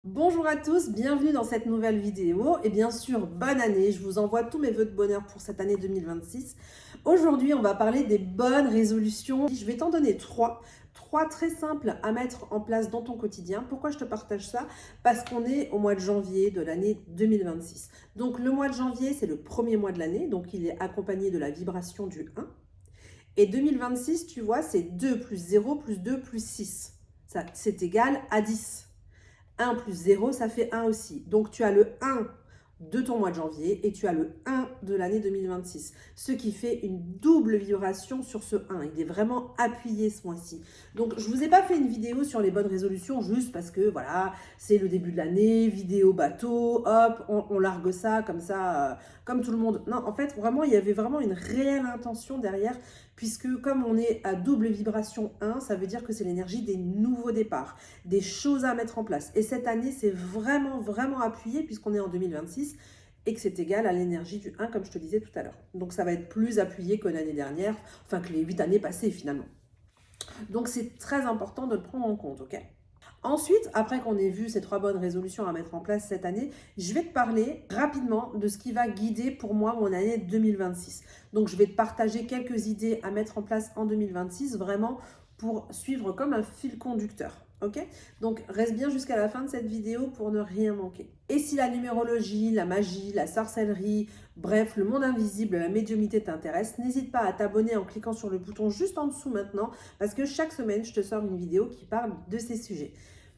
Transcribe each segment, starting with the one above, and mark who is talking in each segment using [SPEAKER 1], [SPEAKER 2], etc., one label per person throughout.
[SPEAKER 1] Bonjour à tous, bienvenue dans cette nouvelle vidéo et bien sûr, bonne année. Je vous envoie tous mes vœux de bonheur pour cette année 2026. Aujourd'hui, on va parler des bonnes résolutions. Je vais t'en donner trois très simples à mettre en place dans ton quotidien. Pourquoi je te partage ça? Parce qu'on est au mois de janvier de l'année 2026. Donc le mois de janvier, c'est le premier mois de l'année, donc il est accompagné de la vibration du 1. Et 2026, tu vois, c'est 2 plus 0 plus 2 plus 6. Ça, c'est égal à 10. 1 plus 0, ça fait 1 aussi. Donc, tu as le 1 de ton mois de janvier et tu as le 1 de l'année 2026. Ce qui fait une double vibration sur ce 1. Il est vraiment appuyé ce mois-ci. Donc, je ne vous ai pas fait une vidéo sur les bonnes résolutions juste parce que, voilà, c'est le début de l'année, vidéo bateau, hop, on largue ça, comme tout le monde. Non, en fait, vraiment, il y avait vraiment une réelle intention derrière puisque comme on est à double vibration 1, ça veut dire que c'est l'énergie des nouveaux départs, des choses à mettre en place. Et cette année, c'est vraiment appuyé puisqu'on est en 2026 et que c'est égal à l'énergie du 1, comme je te disais tout à l'heure. Donc ça va être plus appuyé que l'année dernière, enfin que les 8 années passées finalement. Donc c'est très important de le prendre en compte, ok? Ensuite, après qu'on ait vu ces trois bonnes résolutions à mettre en place cette année, je vais te parler rapidement de ce qui va guider pour moi mon année 2026. Donc, je vais te partager quelques idées à mettre en place en 2026, vraiment pour suivre comme un fil conducteur. Ok? Donc, reste bien jusqu'à la fin de cette vidéo pour ne rien manquer. Et si la numérologie, la magie, la sorcellerie, bref, le monde invisible, la médiumnité t'intéresse, n'hésite pas à t'abonner en cliquant sur le bouton juste en dessous maintenant, parce que chaque semaine, je te sors une vidéo qui parle de ces sujets.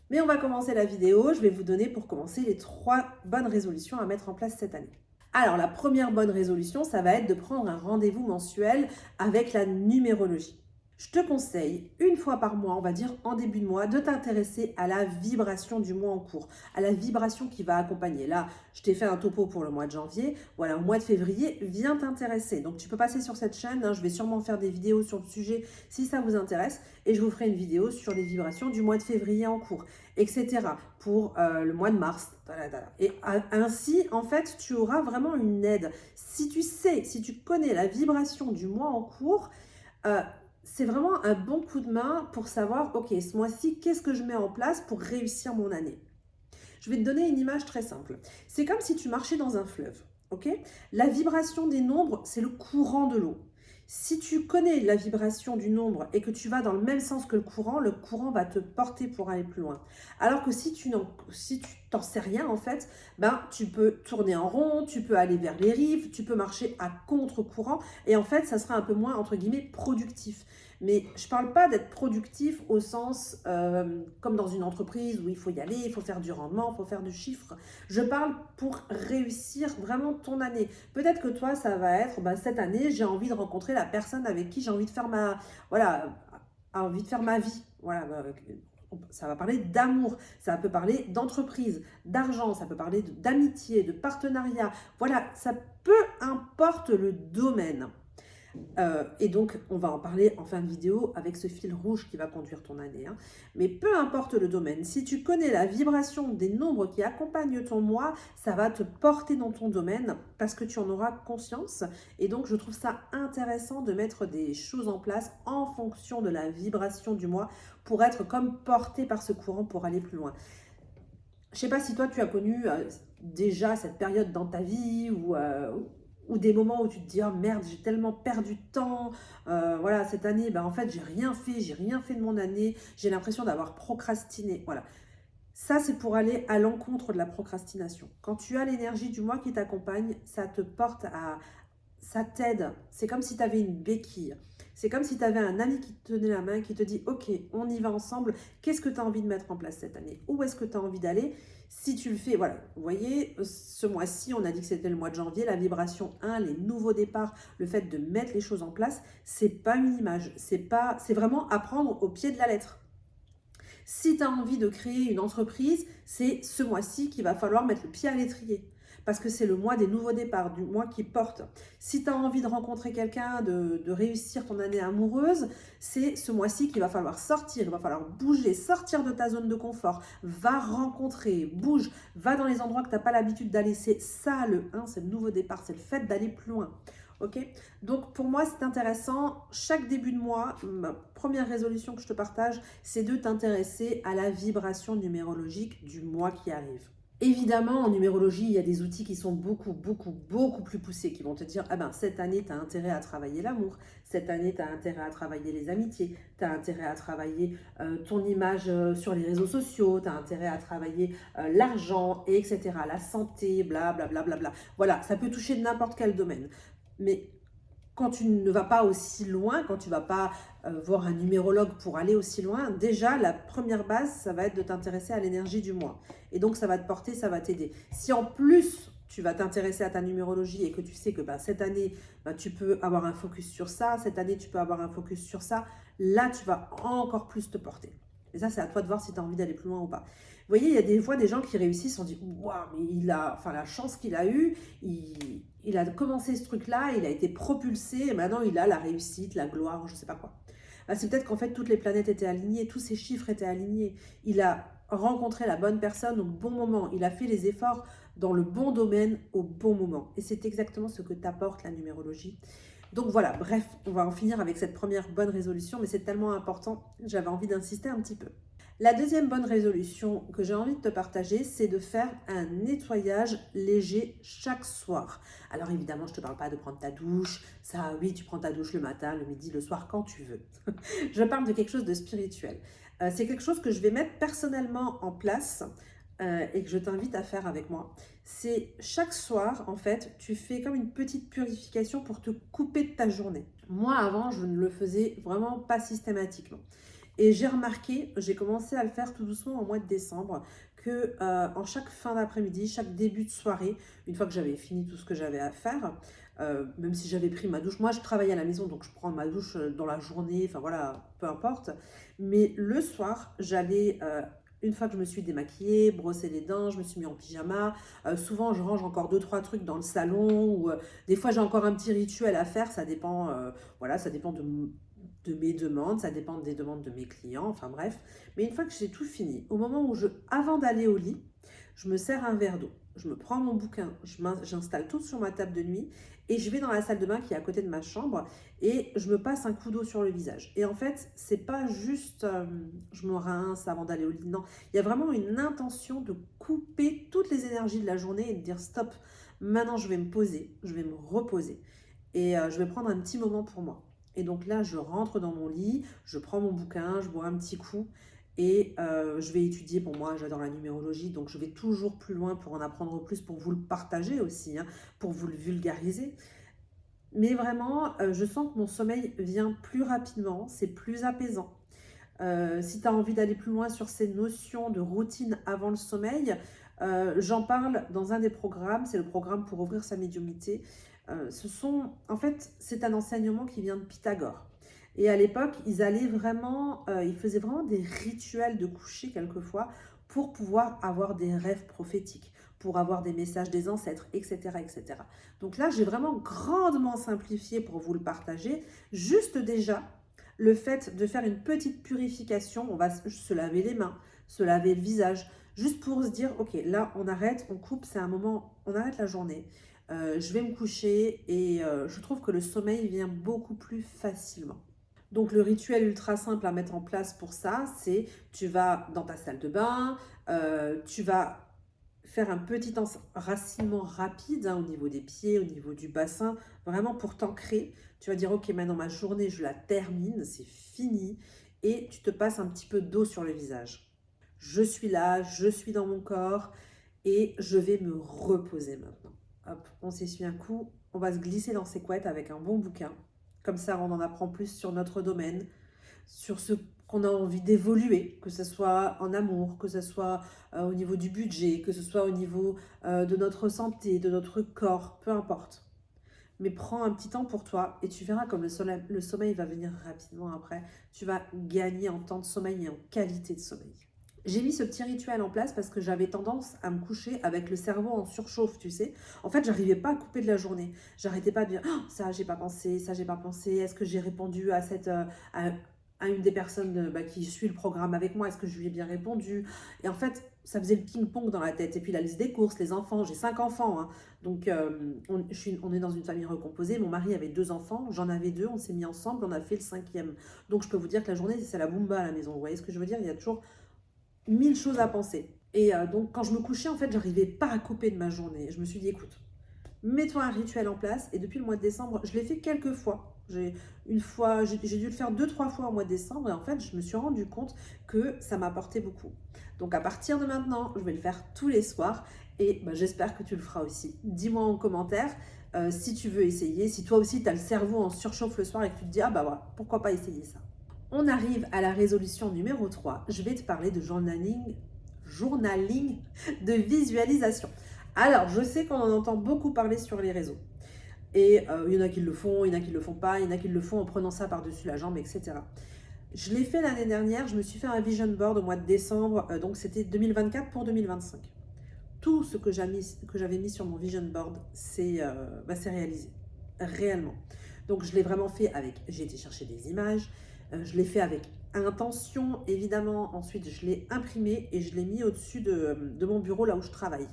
[SPEAKER 1] Mais on va commencer la vidéo. Je vais vous donner pour commencer les trois bonnes résolutions à mettre en place cette année. Alors, la première bonne résolution, ça va être de prendre un rendez-vous mensuel avec la numérologie. Je te conseille, une fois par mois, on va dire en début de mois, de t'intéresser à la vibration du mois en cours, à la vibration qui va accompagner. Là, je t'ai fait un topo pour le mois de janvier. Voilà, au mois de février, viens t'intéresser. Donc, tu peux passer sur cette chaîne. Je vais sûrement faire des vidéos sur le sujet si ça vous intéresse. Et je vous ferai une vidéo sur les vibrations du mois de février en cours, etc. pour le mois de mars. Et ainsi, en fait, tu auras vraiment une aide. Si tu sais, si tu connais la vibration du mois en cours, c'est vraiment un bon coup de main pour savoir, ok, ce mois-ci, qu'est-ce que je mets en place pour réussir mon année? Je vais te donner une image très simple. C'est comme si tu marchais dans un fleuve, ok? La vibration des nombres, c'est le courant de l'eau. Si tu connais la vibration du nombre et que tu vas dans le même sens que le courant va te porter pour aller plus loin. Alors que si tu t'en sais rien, en fait, ben, tu peux tourner en rond, tu peux aller vers les rives, tu peux marcher à contre-courant et en fait, ça sera un peu moins, entre guillemets, productif. Mais je ne parle pas d'être productif au sens comme dans une entreprise où il faut y aller, il faut faire du rendement, il faut faire du chiffre. Je parle pour réussir vraiment ton année. Peut-être que toi, ça va être, cette année, j'ai envie de rencontrer la personne avec qui j'ai envie de faire envie de faire ma vie. Voilà, ça va parler d'amour, ça peut parler d'entreprise, d'argent, ça peut parler d'amitié, de partenariat. Voilà, ça peu importe le domaine. Et donc, on va en parler en fin de vidéo avec ce fil rouge qui va conduire ton année. Hein. Mais peu importe le domaine, si tu connais la vibration des nombres qui accompagnent ton mois, ça va te porter dans ton domaine parce que tu en auras conscience. Et donc, je trouve ça intéressant de mettre des choses en place en fonction de la vibration du mois pour être comme porté par ce courant pour aller plus loin. Je ne sais pas si toi, tu as connu déjà cette période dans ta vie ou des moments où tu te dis oh merde, j'ai tellement perdu de temps, voilà, cette année, en fait, j'ai rien fait de mon année, j'ai l'impression d'avoir procrastiné. Voilà. Ça, c'est pour aller à l'encontre de la procrastination. Quand tu as l'énergie du mois qui t'accompagne, ça te porte à, ça t'aide. C'est comme si tu avais une béquille. C'est comme si tu avais un ami qui te tenait la main, qui te dit ok, on y va ensemble. Qu'est-ce que tu as envie de mettre en place cette année? Où est-ce que tu as envie d'aller? Si tu le fais, voilà, vous voyez, ce mois-ci, on a dit que c'était le mois de janvier, la vibration 1, les nouveaux départs, le fait de mettre les choses en place, c'est pas une image, c'est vraiment apprendre au pied de la lettre. Si tu as envie de créer une entreprise, c'est ce mois-ci qu'il va falloir mettre le pied à l'étrier. Parce que c'est le mois des nouveaux départs, du mois qui porte. Si tu as envie de rencontrer quelqu'un, de réussir ton année amoureuse, c'est ce mois-ci qu'il va falloir sortir, il va falloir bouger, sortir de ta zone de confort. Va rencontrer, bouge, va dans les endroits que tu n'as pas l'habitude d'aller. C'est ça le 1, c'est le nouveau départ, c'est le fait d'aller plus loin. Ok? Donc pour moi, c'est intéressant. Chaque début de mois, ma première résolution que je te partage, c'est de t'intéresser à la vibration numérologique du mois qui arrive. Évidemment, en numérologie, il y a des outils qui sont beaucoup plus poussés, qui vont te dire, ah ben, cette année, tu as intérêt à travailler l'amour, cette année, tu as intérêt à travailler les amitiés, tu as intérêt à travailler ton image sur les réseaux sociaux, tu as intérêt à travailler l'argent, etc., la santé, blablabla. Voilà, ça peut toucher n'importe quel domaine. Mais quand tu ne vas pas aussi loin, quand tu ne vas pas voir un numérologue pour aller aussi loin, déjà, la première base, ça va être de t'intéresser à l'énergie du mois. Et donc, ça va te porter, ça va t'aider. Si en plus, tu vas t'intéresser à ta numérologie et que tu sais que cette année, tu peux avoir un focus sur ça, cette année, tu peux avoir un focus sur ça, là, tu vas encore plus te porter. Et ça, c'est à toi de voir si tu as envie d'aller plus loin ou pas. Vous voyez, il y a des fois des gens qui réussissent, on dit waouh, mais la chance qu'il a eue, il a commencé ce truc-là, il a été propulsé, et maintenant il a la réussite, la gloire, je ne sais pas quoi. C'est peut-être qu'en fait toutes les planètes étaient alignées, tous ces chiffres étaient alignés. Il a rencontré la bonne personne au bon moment, il a fait les efforts dans le bon domaine au bon moment. Et c'est exactement ce que t'apporte la numérologie. Donc voilà, bref, on va en finir avec cette première bonne résolution, mais c'est tellement important, j'avais envie d'insister un petit peu. La deuxième bonne résolution que j'ai envie de te partager, c'est de faire un nettoyage léger chaque soir. Alors évidemment, je ne te parle pas de prendre ta douche. Ça, oui, tu prends ta douche le matin, le midi, le soir, quand tu veux. Je parle de quelque chose de spirituel. C'est quelque chose que je vais mettre personnellement en place et que je t'invite à faire avec moi. C'est chaque soir, en fait, tu fais comme une petite purification pour te couper de ta journée. Moi, avant, je ne le faisais vraiment pas systématiquement. Et j'ai remarqué, j'ai commencé à le faire tout doucement au mois de décembre, que en chaque fin d'après-midi, chaque début de soirée, une fois que j'avais fini tout ce que j'avais à faire, même si j'avais pris ma douche, moi je travaille à la maison, donc je prends ma douche dans la journée, enfin voilà, peu importe. Mais le soir, j'allais, une fois que je me suis démaquillée, brossé les dents, je me suis mis en pyjama. Souvent, je range encore 2-3 trucs dans le salon, ou des fois j'ai encore un petit rituel à faire, ça dépend, voilà, ça dépend de mes demandes, ça dépend des demandes de mes clients, enfin bref. Mais une fois que j'ai tout fini, au moment où avant d'aller au lit, je me sers un verre d'eau, je me prends mon bouquin, j'installe tout sur ma table de nuit et je vais dans la salle de bain qui est à côté de ma chambre et je me passe un coup d'eau sur le visage. Et en fait, c'est pas juste je me rince avant d'aller au lit, non. Il y a vraiment une intention de couper toutes les énergies de la journée et de dire stop, maintenant je vais me poser, je vais me reposer et je vais prendre un petit moment pour moi. Et donc là, je rentre dans mon lit, je prends mon bouquin, je bois un petit coup et je vais étudier. Pour moi, j'adore la numérologie, donc je vais toujours plus loin pour en apprendre plus, pour vous le partager aussi, hein, pour vous le vulgariser. Mais vraiment, je sens que mon sommeil vient plus rapidement, c'est plus apaisant. Si tu as envie d'aller plus loin sur ces notions de routine avant le sommeil, j'en parle dans un des programmes, c'est le programme pour ouvrir sa médiumnité. En fait, c'est un enseignement qui vient de Pythagore. Et à l'époque, ils faisaient vraiment des rituels de coucher quelquefois pour pouvoir avoir des rêves prophétiques, pour avoir des messages des ancêtres, etc., etc. Donc là, j'ai vraiment grandement simplifié pour vous le partager. Juste déjà, le fait de faire une petite purification, on va se laver les mains, se laver le visage, juste pour se dire, ok, là, on arrête, on coupe, c'est un moment, on arrête la journée. Je vais me coucher et je trouve que le sommeil vient beaucoup plus facilement. Donc le rituel ultra simple à mettre en place pour ça, c'est tu vas dans ta salle de bain, tu vas faire un petit enracinement rapide au niveau des pieds, au niveau du bassin, vraiment pour t'ancrer. Tu vas dire, ok, maintenant ma journée, je la termine, c'est fini, et tu te passes un petit peu d'eau sur le visage. Je suis là, je suis dans mon corps, et je vais me reposer maintenant. Hop, on s'essuie un coup, on va se glisser dans ses couettes avec un bon bouquin. Comme ça, on en apprend plus sur notre domaine, sur ce qu'on a envie d'évoluer, que ce soit en amour, que ce soit au niveau du budget, que ce soit au niveau de notre santé, de notre corps, peu importe. Mais prends un petit temps pour toi et tu verras comme le sommeil va venir rapidement après. Tu vas gagner en temps de sommeil et en qualité de sommeil. J'ai mis ce petit rituel en place parce que j'avais tendance à me coucher avec le cerveau en surchauffe, tu sais. En fait, j'arrivais pas à couper de la journée. J'arrêtais pas de dire, oh, ça, j'ai pas pensé, est-ce que j'ai répondu à à une des personnes qui suit le programme avec moi, est-ce que je lui ai bien répondu? Et en fait, ça faisait le ping-pong dans la tête. Et puis la liste des courses, les enfants, j'ai 5 enfants, hein. Donc on est dans une famille recomposée. Mon mari avait 2 enfants, j'en avais 2, on s'est mis ensemble, on a fait le 5e. Donc je peux vous dire que la journée, c'est la boumba à la maison. Vous voyez ce que je veux dire? Il y a toujours 1000 choses à penser. Et donc quand je me couchais, en fait, j'arrivais pas à couper de ma journée. Je me suis dit, écoute, mets-toi un rituel en place. Et depuis le mois de décembre, je l'ai fait quelques fois. J'ai dû le faire 2-3 fois au mois de décembre. Et en fait, je me suis rendu compte que ça m'apportait beaucoup. Donc à partir de maintenant, je vais le faire tous les soirs. Et j'espère que tu le feras aussi. Dis-moi en commentaire si tu veux essayer. Si toi aussi, tu as le cerveau en surchauffe le soir et que tu te dis, ah bah voilà, pourquoi pas essayer ça. On arrive à la résolution numéro 3. Je vais te parler de journaling de visualisation. Alors, je sais qu'on en entend beaucoup parler sur les réseaux. Et il y en a qui le font, il y en a qui ne le font pas, il y en a qui le font en prenant ça par-dessus la jambe, etc. Je l'ai fait l'année dernière, je me suis fait un vision board au mois de décembre, donc c'était 2024 pour 2025. Tout ce que j'avais mis sur mon vision board, c'est réalisé, réellement. Donc je l'ai vraiment fait avec, j'ai été chercher des images, je l'ai fait avec intention, évidemment. Ensuite, je l'ai imprimé et je l'ai mis au-dessus de mon bureau, là où je travaille.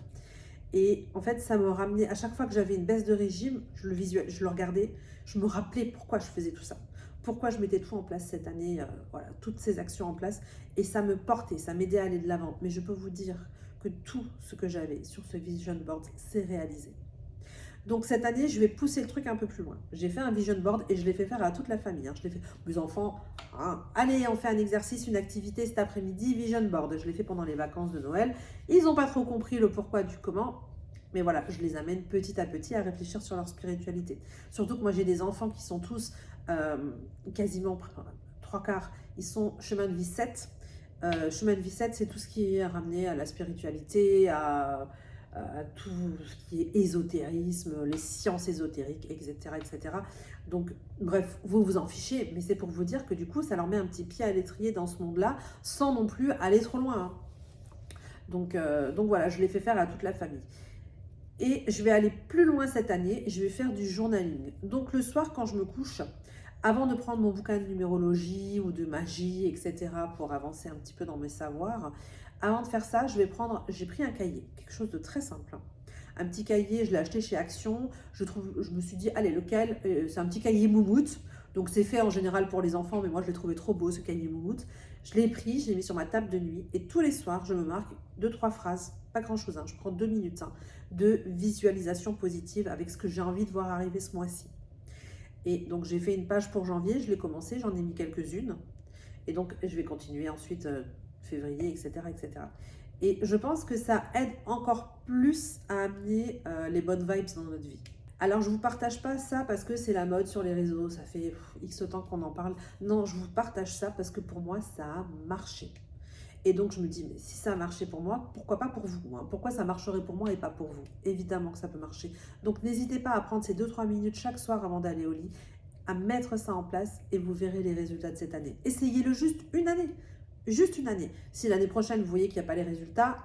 [SPEAKER 1] Et en fait, ça me ramenait, à chaque fois que j'avais une baisse de régime, je le regardais, je me rappelais pourquoi je faisais tout ça. Pourquoi je mettais tout en place cette année, voilà, toutes ces actions en place. Et ça me portait, ça m'aidait à aller de l'avant. Mais je peux vous dire que tout ce que j'avais sur ce vision board s'est réalisé. Donc cette année, je vais pousser le truc un peu plus loin. J'ai fait un vision board et je l'ai fait faire à toute la famille. Je l'ai fait, mes enfants, allez, on fait un exercice, une activité cet après-midi, vision board. Je l'ai fait pendant les vacances de Noël. Ils n'ont pas trop compris le pourquoi du comment. Mais voilà, je les amène petit à petit à réfléchir sur leur spiritualité. Surtout que moi, j'ai des enfants qui sont tous quasiment 3/4. Ils sont chemin de vie 7. Chemin de vie 7, c'est tout ce qui est ramené à la spiritualité, à tout ce qui est ésotérisme, les sciences ésotériques, etc., etc. Donc, bref, vous vous en fichez, mais c'est pour vous dire que du coup, ça leur met un petit pied à l'étrier dans ce monde-là, sans non plus aller trop loin, hein. Donc voilà, je l'ai fait faire à toute la famille. Et je vais aller plus loin cette année, je vais faire du journaling. Donc le soir, quand je me couche, avant de prendre mon bouquin de numérologie ou de magie, etc., pour avancer un petit peu dans mes savoirs, avant de faire ça, j'ai pris un cahier, quelque chose de très simple, hein. Un petit cahier, je l'ai acheté chez Action. Je me suis dit, allez, lequel? C'est un petit cahier moumoute. Donc c'est fait en général pour les enfants, mais moi je l'ai trouvé trop beau ce cahier moumoute. Je l'ai pris, je l'ai mis sur ma table de nuit et tous les soirs, je me marque 2-3 phrases, pas grand chose, hein, je prends 2 minutes, hein, de visualisation positive avec ce que j'ai envie de voir arriver ce mois-ci. Et donc j'ai fait une page pour janvier, je l'ai commencé, j'en ai mis quelques-unes. Et donc je vais continuer ensuite février, etc., etc. Et je pense que ça aide encore plus à amener les bonnes vibes dans notre vie. Alors, je ne vous partage pas ça parce que c'est la mode sur les réseaux, ça fait X temps qu'on en parle. Non, je vous partage ça parce que pour moi, ça a marché. Et donc, je me dis, mais si ça a marché pour moi, pourquoi pas pour vous, hein? Pourquoi ça marcherait pour moi et pas pour vous? Évidemment que ça peut marcher. Donc, n'hésitez pas à prendre ces 2-3 minutes chaque soir avant d'aller au lit, à mettre ça en place et vous verrez les résultats de cette année. Essayez-le juste une année. Juste une année. Si l'année prochaine, vous voyez qu'il n'y a pas les résultats,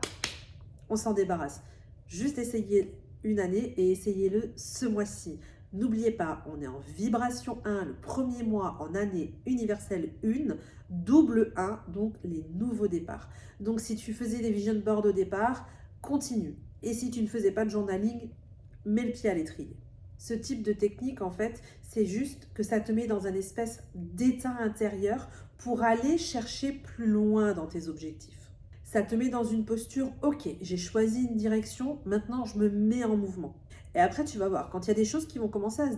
[SPEAKER 1] on s'en débarrasse. Juste essayez une année et essayez-le ce mois-ci. N'oubliez pas, on est en vibration 1, le premier mois en année universelle 1, double 1, donc les nouveaux départs. Donc si tu faisais des vision boards au départ, continue. Et si tu ne faisais pas de journaling, mets le pied à l'étrier. Ce type de technique, en fait, c'est juste que ça te met dans un espèce d'état intérieur pour aller chercher plus loin dans tes objectifs. Ça te met dans une posture, ok, j'ai choisi une direction, maintenant je me mets en mouvement. Et après, tu vas voir, quand il y a des choses qui vont commencer à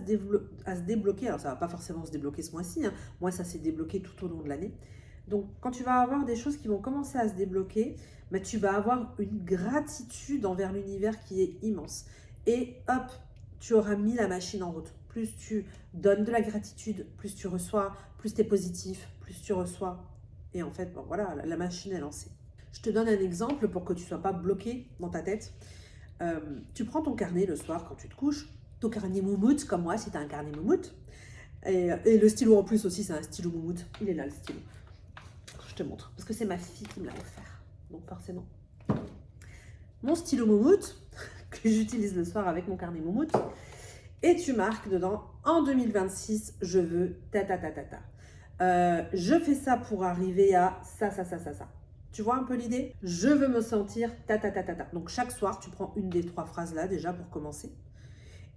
[SPEAKER 1] se débloquer, alors ça ne va pas forcément se débloquer ce mois-ci, hein, moi ça s'est débloqué tout au long de l'année. Donc quand tu vas avoir des choses qui vont commencer à se débloquer, tu vas avoir une gratitude envers l'univers qui est immense. Et hop, tu auras mis la machine en route. Plus tu donnes de la gratitude, plus tu reçois, plus tu es positif, plus tu reçois. Et en fait, bon, voilà, la machine est lancée. Je te donne un exemple pour que tu ne sois pas bloqué dans ta tête. Tu prends ton carnet le soir quand tu te couches, ton carnet moumoute, comme moi, si tu as un carnet moumoute. Et le stylo en plus aussi, c'est un stylo moumoute. Il est là, le stylo. Je te montre, parce que c'est ma fille qui me l'a offert. Donc forcément. Mon stylo moumoute, que j'utilise le soir avec mon carnet moumoute. Et tu marques dedans, en 2026, je veux ta ta ta ta ta. Je fais ça pour arriver à ça, ça, ça, ça, ça. Tu vois un peu l'idée? Je veux me sentir ta, ta, ta, ta, ta. Donc chaque soir, tu prends une des 3 phrases là déjà pour commencer.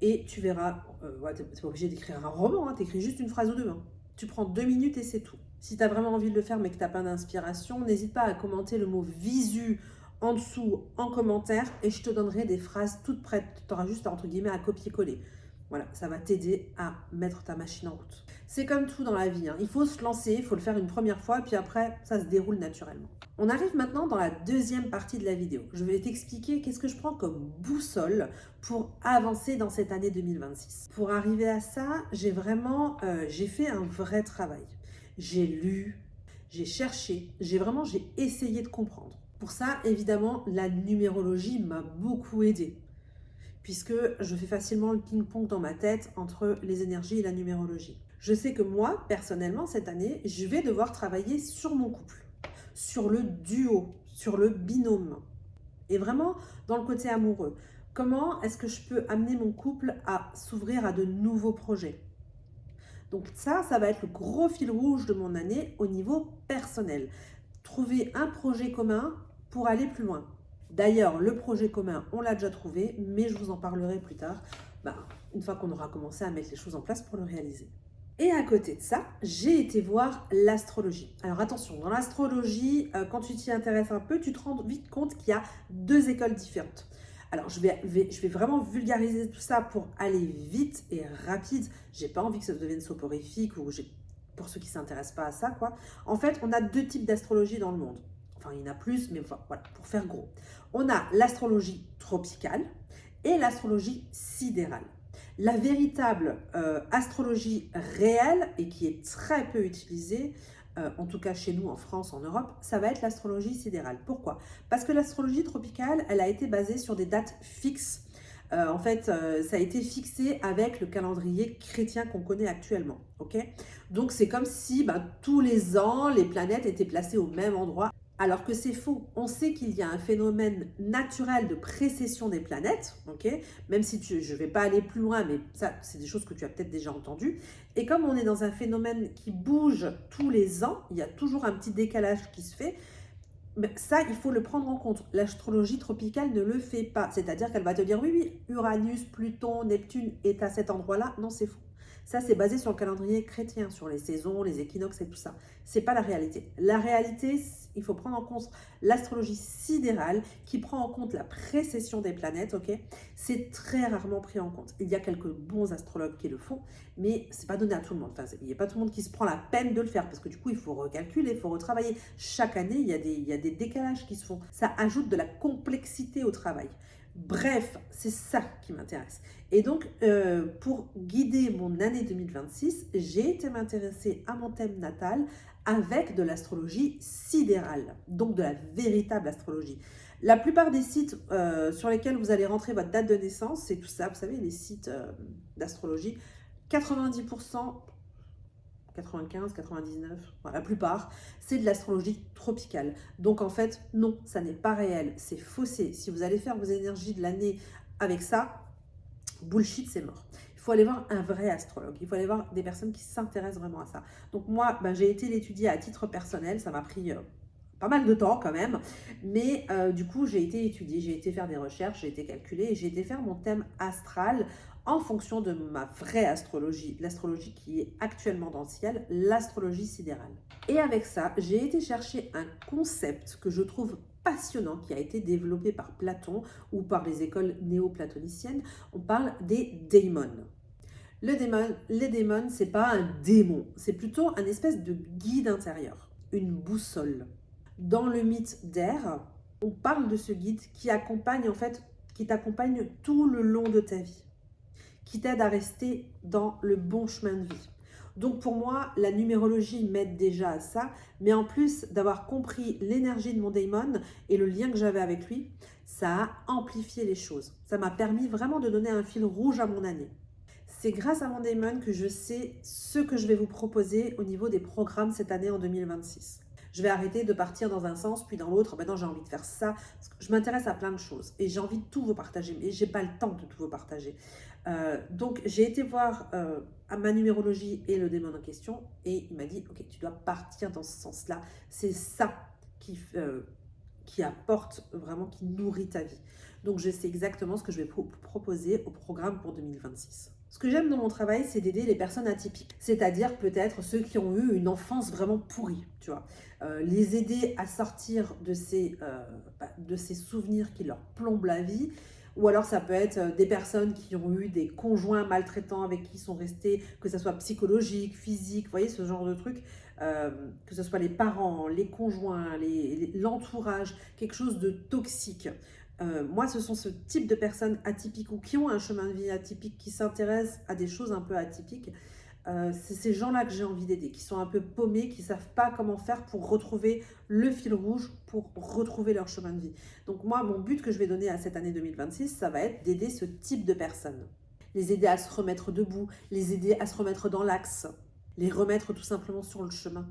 [SPEAKER 1] Et tu verras, ouais, tu n'es pas obligé d'écrire un roman, hein, tu écris juste une phrase ou deux. Hein. Tu prends 2 minutes et c'est tout. Si tu as vraiment envie de le faire mais que tu n'as pas d'inspiration, n'hésite pas à commenter le mot visu en dessous en commentaire et je te donnerai des phrases toutes prêtes. Tu auras juste entre guillemets à copier-coller. Voilà, ça va t'aider à mettre ta machine en route. C'est comme tout dans la vie, hein. Il faut se lancer, il faut le faire une première fois, puis après, ça se déroule naturellement. On arrive maintenant dans la deuxième partie de la vidéo. Je vais t'expliquer qu'est-ce que je prends comme boussole pour avancer dans cette année 2026. Pour arriver à ça, j'ai fait un vrai travail. J'ai lu, j'ai cherché, j'ai essayé de comprendre. Pour ça, évidemment, la numérologie m'a beaucoup aidée, puisque je fais facilement le ping-pong dans ma tête entre les énergies et la numérologie. Je sais que moi, personnellement, cette année, je vais devoir travailler sur mon couple, sur le duo, sur le binôme, et vraiment dans le côté amoureux. Comment est-ce que je peux amener mon couple à s'ouvrir à de nouveaux projets? Donc ça va être le gros fil rouge de mon année au niveau personnel. Trouver un projet commun pour aller plus loin. D'ailleurs, le projet commun, on l'a déjà trouvé, mais je vous en parlerai plus tard, une fois qu'on aura commencé à mettre les choses en place pour le réaliser. Et à côté de ça, j'ai été voir l'astrologie. Alors attention, dans l'astrologie, quand tu t'y intéresses un peu, tu te rends vite compte qu'il y a 2 écoles différentes. Alors je vais vraiment vulgariser tout ça pour aller vite et rapide. J'ai pas envie que ça devienne soporifique ou pour ceux qui ne s'intéressent pas à ça, quoi. En fait, on a 2 types d'astrologie dans le monde. Enfin, il y en a plus, mais voilà, pour faire gros. On a l'astrologie tropicale et l'astrologie sidérale. La véritable astrologie réelle et qui est très peu utilisée, en tout cas chez nous en France, en Europe, ça va être l'astrologie sidérale. Pourquoi? Parce que l'astrologie tropicale, elle a été basée sur des dates fixes. Ça a été fixé avec le calendrier chrétien qu'on connaît actuellement. Okay, donc, c'est comme si tous les ans, les planètes étaient placées au même endroit. Alors que c'est faux. On sait qu'il y a un phénomène naturel de précession des planètes, okay, même si je ne vais pas aller plus loin, mais ça, c'est des choses que tu as peut-être déjà entendues. Et comme on est dans un phénomène qui bouge tous les ans, il y a toujours un petit décalage qui se fait. Mais ça, il faut le prendre en compte. L'astrologie tropicale ne le fait pas. C'est-à-dire qu'elle va te dire, oui, Uranus, Pluton, Neptune est à cet endroit-là. Non, c'est faux. Ça, c'est basé sur le calendrier chrétien, sur les saisons, les équinoxes et tout ça. C'est pas la réalité. La réalité, il faut prendre en compte l'astrologie sidérale qui prend en compte la précession des planètes, ok? C'est très rarement pris en compte. Il y a quelques bons astrologues qui le font, mais c'est pas donné à tout le monde. Enfin, il n'y a pas tout le monde qui se prend la peine de le faire parce que du coup, il faut recalculer, il faut retravailler. Chaque année, il y a des décalages qui se font. Ça ajoute de la complexité au travail. Bref, c'est ça qui m'intéresse. Et donc, pour guider mon année 2026, j'ai été m'intéresser à mon thème natal avec de l'astrologie sidérale, donc de la véritable astrologie. La plupart des sites sur lesquels vous allez rentrer votre date de naissance, c'est tout ça, vous savez, les sites d'astrologie, 90%, 95, 99, voilà, la plupart, c'est de l'astrologie tropicale. Donc en fait, non, ça n'est pas réel, c'est faussé. Si vous allez faire vos énergies de l'année avec ça, bullshit, c'est mort. Il faut aller voir un vrai astrologue, il faut aller voir des personnes qui s'intéressent vraiment à ça. Donc moi, j'ai été l'étudier à titre personnel, ça m'a pris pas mal de temps quand même, mais du coup, j'ai été étudier, j'ai été faire des recherches, j'ai été calculer et j'ai été faire mon thème astral en fonction de ma vraie astrologie, l'astrologie qui est actuellement dans le ciel, l'astrologie sidérale. Et avec ça, j'ai été chercher un concept que je trouve passionnant qui a été développé par Platon ou par les écoles néo-platoniciennes. On parle des daimons. Les daimons, c'est pas un démon, c'est plutôt un espèce de guide intérieur, une boussole. Dans le mythe d'Air, on parle de ce guide qui t'accompagne tout le long de ta vie, qui t'aide à rester dans le bon chemin de vie. Donc pour moi, la numérologie m'aide déjà à ça, mais en plus d'avoir compris l'énergie de mon daimon et le lien que j'avais avec lui, ça a amplifié les choses. Ça m'a permis vraiment de donner un fil rouge à mon année. C'est grâce à mon daimon que je sais ce que je vais vous proposer au niveau des programmes cette année en 2026. Je vais arrêter de partir dans un sens, puis dans l'autre. Maintenant, j'ai envie de faire ça. Parce que je m'intéresse à plein de choses et j'ai envie de tout vous partager, mais j'ai pas le temps de tout vous partager. Donc, j'ai été voir à ma numérologie et le démon en question et il m'a dit, ok, tu dois partir dans ce sens-là. C'est ça qui apporte vraiment, qui nourrit ta vie. Donc, je sais exactement ce que je vais proposer au programme pour 2026. Ce que j'aime dans mon travail, c'est d'aider les personnes atypiques, c'est-à-dire peut-être ceux qui ont eu une enfance vraiment pourrie, tu vois. Les aider à sortir de ces souvenirs qui leur plombent la vie. Ou alors ça peut être des personnes qui ont eu des conjoints maltraitants avec qui ils sont restés, que ce soit psychologique, physique, vous voyez, ce genre de truc. Que ce soit les parents, les conjoints, l'entourage, quelque chose de toxique. Moi, ce sont ce type de personnes atypiques ou qui ont un chemin de vie atypique, qui s'intéressent à des choses un peu atypiques. C'est ces gens-là que j'ai envie d'aider, qui sont un peu paumés, qui ne savent pas comment faire pour retrouver le fil rouge, pour retrouver leur chemin de vie. Donc moi, mon but que je vais donner à cette année 2026, ça va être d'aider ce type de personnes. Les aider à se remettre debout, les aider à se remettre dans l'axe, les remettre tout simplement sur le chemin.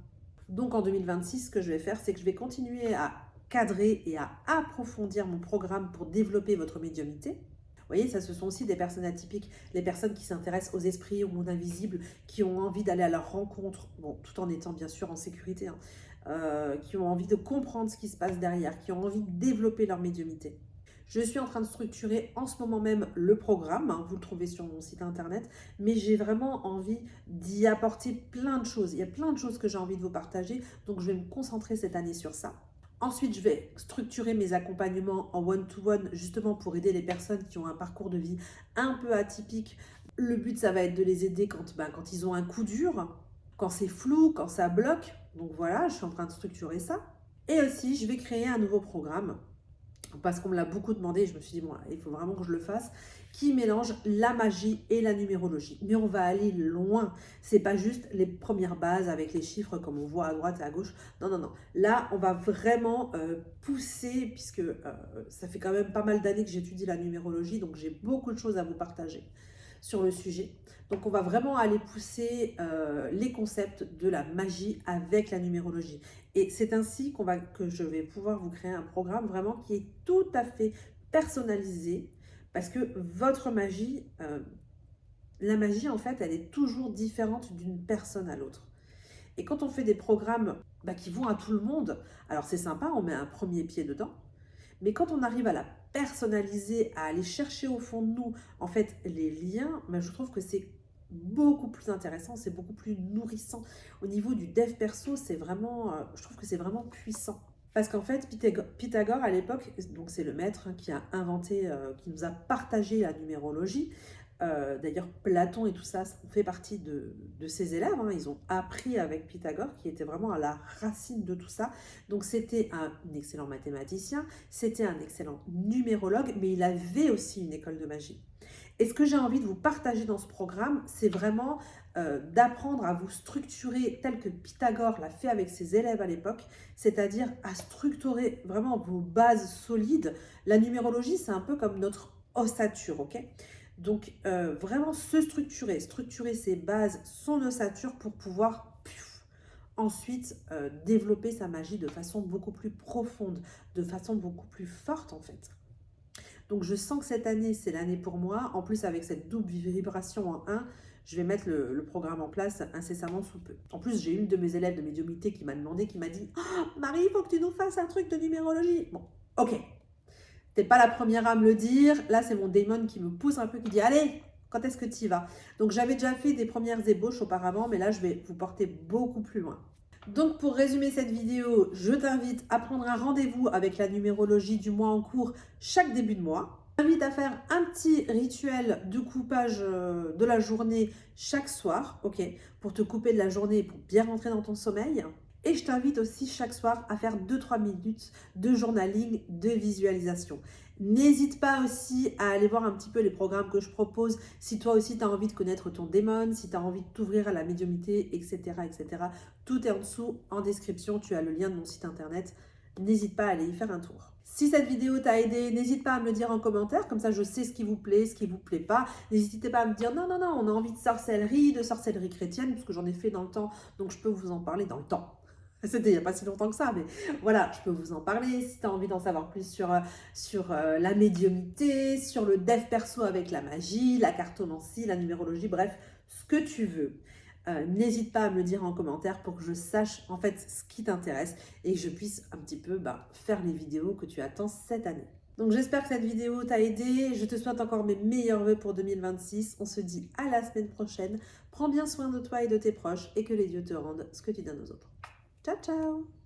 [SPEAKER 1] Donc en 2026, ce que je vais faire, c'est que je vais continuer à cadrer et à approfondir mon programme pour développer votre médiumnité. Vous voyez, ça, ce sont aussi des personnes atypiques, les personnes qui s'intéressent aux esprits, au monde invisible, qui ont envie d'aller à leur rencontre, bon, tout en étant bien sûr en sécurité, qui ont envie de comprendre ce qui se passe derrière, qui ont envie de développer leur médiumnité. Je suis en train de structurer en ce moment même le programme, vous le trouvez sur mon site internet, mais j'ai vraiment envie d'y apporter plein de choses. Il y a plein de choses que j'ai envie de vous partager, donc je vais me concentrer cette année sur ça. Ensuite, je vais structurer mes accompagnements en one-to-one, justement pour aider les personnes qui ont un parcours de vie un peu atypique. Le but, ça va être de les aider quand ils ont un coup dur, quand c'est flou, quand ça bloque. Donc voilà, je suis en train de structurer ça. Et aussi, je vais créer un nouveau programme, parce qu'on me l'a beaucoup demandé, je me suis dit, bon, il faut vraiment que je le fasse, qui mélange la magie et la numérologie. Mais on va aller loin. C'est pas juste les premières bases avec les chiffres comme on voit à droite et à gauche. Non, non, non. Là, on va vraiment pousser, puisque ça fait quand même pas mal d'années que j'étudie la numérologie, donc j'ai beaucoup de choses à vous partager sur le sujet. Donc on va vraiment aller pousser les concepts de la magie avec la numérologie. Et c'est ainsi que je vais pouvoir vous créer un programme vraiment qui est tout à fait personnalisé, parce que votre magie, la magie en fait, elle est toujours différente d'une personne à l'autre. Et quand on fait des programmes qui vont à tout le monde, alors c'est sympa, on met un premier pied dedans, mais quand on arrive à la personnaliser, à aller chercher au fond de nous, en fait, les liens, je trouve que c'est beaucoup plus intéressant, c'est beaucoup plus nourrissant. Au niveau du dev perso, c'est vraiment, je trouve que c'est vraiment puissant. Parce qu'en fait, Pythagore, à l'époque, donc c'est le maître qui a inventé, qui nous a partagé la numérologie. D'ailleurs, Platon et tout ça, ça fait partie de ses élèves. Ils ont appris avec Pythagore, qui était vraiment à la racine de tout ça. Donc, c'était un excellent mathématicien, c'était un excellent numérologue, mais il avait aussi une école de magie. Et ce que j'ai envie de vous partager dans ce programme, c'est vraiment d'apprendre à vous structurer tel que Pythagore l'a fait avec ses élèves à l'époque, c'est-à-dire à structurer vraiment vos bases solides. La numérologie, c'est un peu comme notre ossature, ok ? Donc, vraiment se structurer ses bases, son ossature pour pouvoir ensuite développer sa magie de façon beaucoup plus profonde, de façon beaucoup plus forte en fait. Donc, je sens que cette année, c'est l'année pour moi. En plus, avec cette double vibration en 1, je vais mettre le programme en place incessamment sous peu. En plus, j'ai une de mes élèves de médiumnité qui m'a demandé, qui m'a dit « Oh, Marie, il faut que tu nous fasses un truc de numérologie. » Bon, ok. T'es pas la première à me le dire. Là, c'est mon démon qui me pousse un peu, qui dit « Allez, quand est-ce que tu y vas ?» Donc, j'avais déjà fait des premières ébauches auparavant, mais là, je vais vous porter beaucoup plus loin. Donc, pour résumer cette vidéo, je t'invite à prendre un rendez-vous avec la numérologie du mois en cours chaque début de mois. Je t'invite à faire un petit rituel de coupage de la journée chaque soir, ok, pour te couper de la journée et pour bien rentrer dans ton sommeil. Et je t'invite aussi chaque soir à faire 2-3 minutes de journaling, de visualisation. N'hésite pas aussi à aller voir un petit peu les programmes que je propose, si toi aussi tu as envie de connaître ton démon, si tu as envie de t'ouvrir à la médiumnité, etc., etc. Tout est en dessous, en description, tu as le lien de mon site internet. N'hésite pas à aller y faire un tour. Si cette vidéo t'a aidé, n'hésite pas à me le dire en commentaire, comme ça je sais ce qui vous plaît, ce qui ne vous plaît pas. N'hésitez pas à me dire non, non, non, on a envie de sorcellerie chrétienne, parce que j'en ai fait dans le temps, donc je peux vous en parler dans le temps. C'était il n'y a pas si longtemps que ça, mais voilà, je peux vous en parler si tu as envie d'en savoir plus sur la médiumnité, sur le dev perso avec la magie, la cartomancie, la numérologie, bref, ce que tu veux. N'hésite pas à me le dire en commentaire pour que je sache en fait ce qui t'intéresse et que je puisse un petit peu faire les vidéos que tu attends cette année. Donc j'espère que cette vidéo t'a aidé. Je te souhaite encore mes meilleurs vœux pour 2026. On se dit à la semaine prochaine. Prends bien soin de toi et de tes proches et que les dieux te rendent ce que tu donnes aux autres. Ciao, ciao!